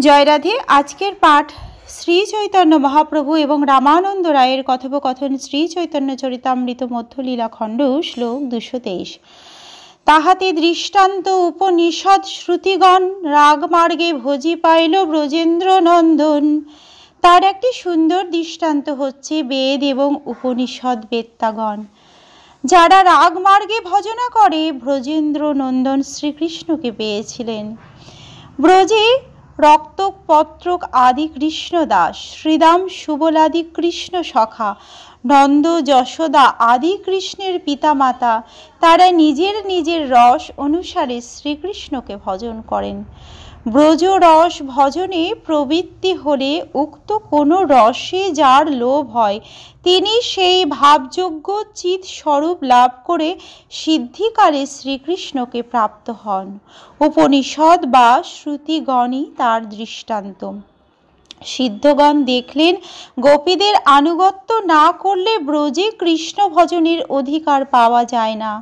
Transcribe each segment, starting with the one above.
জয় রাধে। আজকের পাঠ শ্রী চৈতন্য মহাপ্রভু এবং রামানন্দ রায়ের কথোপকথন শ্রী চৈতন্য চরিতামৃত মধ্যলীলা খণ্ড শ্লোক 223। তাহাতে দৃষ্টান্ত উপনিষদ শ্রুতিগণ রাগমার্গে ভোজি পাইল ব্রজেন্দ্র নন্দন। তার একটি সুন্দর দৃষ্টান্ত হচ্ছে বেদ এবং উপনিষদ বেত্তাগণ যারা রাগমার্গে ভজনা করে ব্রজেন্দ্র নন্দন শ্রীকৃষ্ণকে পেয়েছিলেন। ব্রজে রক্তক পত্রক আদি কৃষ্ণ দাস, শ্রীদাম সুবলাদি কৃষ্ণ সখা, নন্দ যশোদা আদি কৃষ্ণের পিতামাতা তারা নিজের নিজের রস অনুসারে শ্রীকৃষ্ণকে ভজন করেন। ব্রজ রস ভজনে প্রবৃত্তি হলে উক্ত কোনো রসে যার লোভ হয় তিনি সেই ভাবযোগ্য চিৎ স্বরূপ লাভ করে সিদ্ধিকালে শ্রীকৃষ্ণকে প্রাপ্ত হন। উপনিষদ বা শ্রুতিগণই তার দৃষ্টান্ত। সিদ্ধগণ দেখলেন গোপীদের আনুগত্য না করলে ব্রজে কৃষ্ণ ভজনের অধিকার পাওয়া যায় না।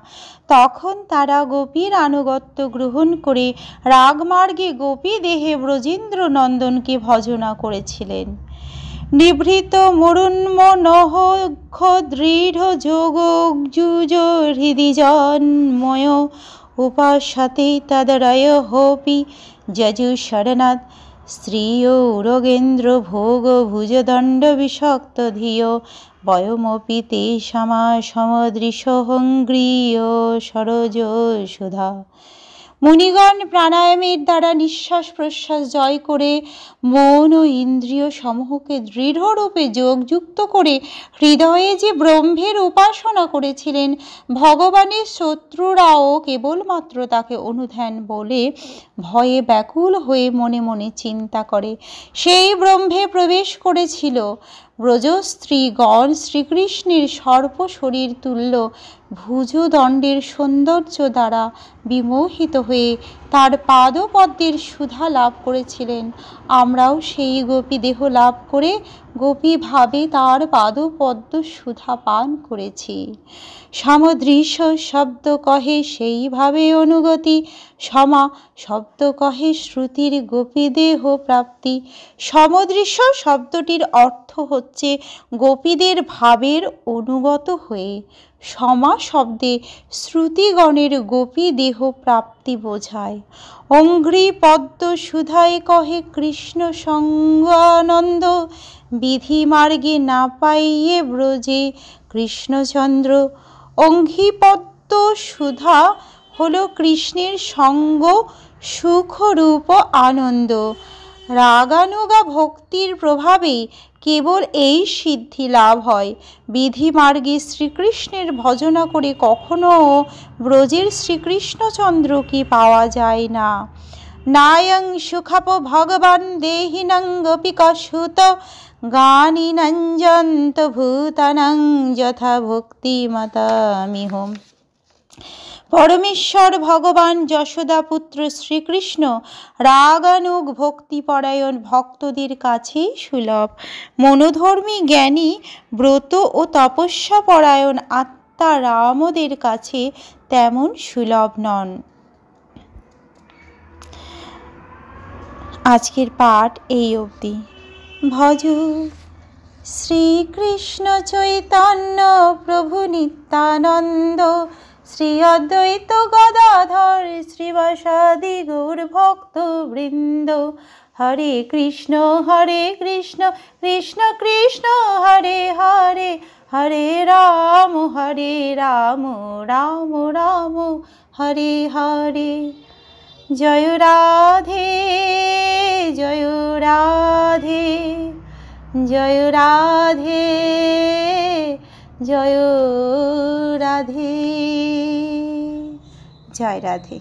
তখন তারা গোপীর আনুগত্য গ্রহণ করে রাগমার্গে গোপী দেহে ব্রজেন্দ্র নন্দনকে ভজনা করেছিলেন। নিভৃত মরুন্মনঃ দৃঢ় যোগ যুজ হৃদি জন্ময় উপাসতে তদরয় হোপি যজু শরণাৎ স্ত্রিয় উরগেন্দ্র ভোগ ভুজদণ্ড বিষক্ত ধিয় বয়মপি তে সমা সমদৃশ হঙ্গ্রিয় সরজ সুধা। মুনিগণ প্রাণায়ামের দ্বারা নিঃশ্বাস প্রশ্বাস জয় করে মন ও ইন্দ্রিয় সমূহকে দৃঢ়রূপে যোগযুক্ত করে হৃদয়ে যে ব্রহ্মের উপাসনা করেছিলেন, ভগবানের শত্রুরাও কেবলমাত্র তাকে অনুধ্যান বলে ভয়ে ব্যাকুল হয়ে মনে মনে চিন্তা করে সেই ব্রহ্মে প্রবেশ করেছিল। ব্রজস্ত্রীগণ শ্রীকৃষ্ণের সর্প শরীর তুল্য ভুজদণ্ডের সৌন্দর্য দ্বারা বিমোহিত হয়ে তার পাদপদ্মের সুধা লাভ করেছিলেন। আমরাও সেই গোপী দেহ লাভ করে গোপী ভাবে তার পাদপদ্ম সুধা পান করেছি। সমদৃশ শব্দ কহে সেইভাবে অনুগতি, সমা শব্দ কহে শ্রুতির গোপী দেহ প্রাপ্তি। সমদৃশ শব্দটির অর্থ হচ্ছে গোপীদের ভাবের অনুগত হয়ে, সমা শব্দে শ্রুতিগণের গোপী দেহ প্রাপ্তি বোঝায়। অঙ্ঘ্রি পদ্ম সুধায় কহে কৃষ্ণ সঙ্গানন্দ, বিধি মার্গে না পাইয়ে ব্রজে কৃষ্ণচন্দ্র। অঙ্ঘ্রিপদ্ম সুধা হলো কৃষ্ণের সঙ্গ সুখরূপ আনন্দ। রাগানুগা ভক্তির প্রভাবে কেবল এই সিদ্ধি লাভ হয়। বিধি মার্গে শ্রীকৃষ্ণের ভজনা করে কখনো ব্রজের শ্রীকৃষ্ণচন্দ্রকে পাওয়া যায় না। নায়ং সুখাপ ভগবান দেহিনং গোপিকাসুত গানিনঞ্জন্ত ভূতানং যথা ভক্তিমতামিহম। পরমেশ্বর ভগবান যশোদা পুত্র শ্রীকৃষ্ণ রাগানুগ ভক্তিপরায়ণ ভক্তদের কাছে সুলভ। মনোধর্মী জ্ঞানী ব্রত ও তপস্যা পরায়ণ আত্মা রামদের কাছে তেমন সুলভ নন। আজকের পাঠ এই অবধি। ভজ শ্রীকৃষ্ণ চৈতন্য প্রভু নিত্যানন্দ, শ্রী অদ্বৈত গদাধর শ্রীবাসাদি গৌর ভক্ত বৃন্দ। হরে কৃষ্ণ কৃষ্ণ কৃষ্ণ হরে হরে, হরে রাম রাম রাম হরে হরে। জয় রাধে জয় রাধে জয় রাধে জয় রাধে। জয় রাধে।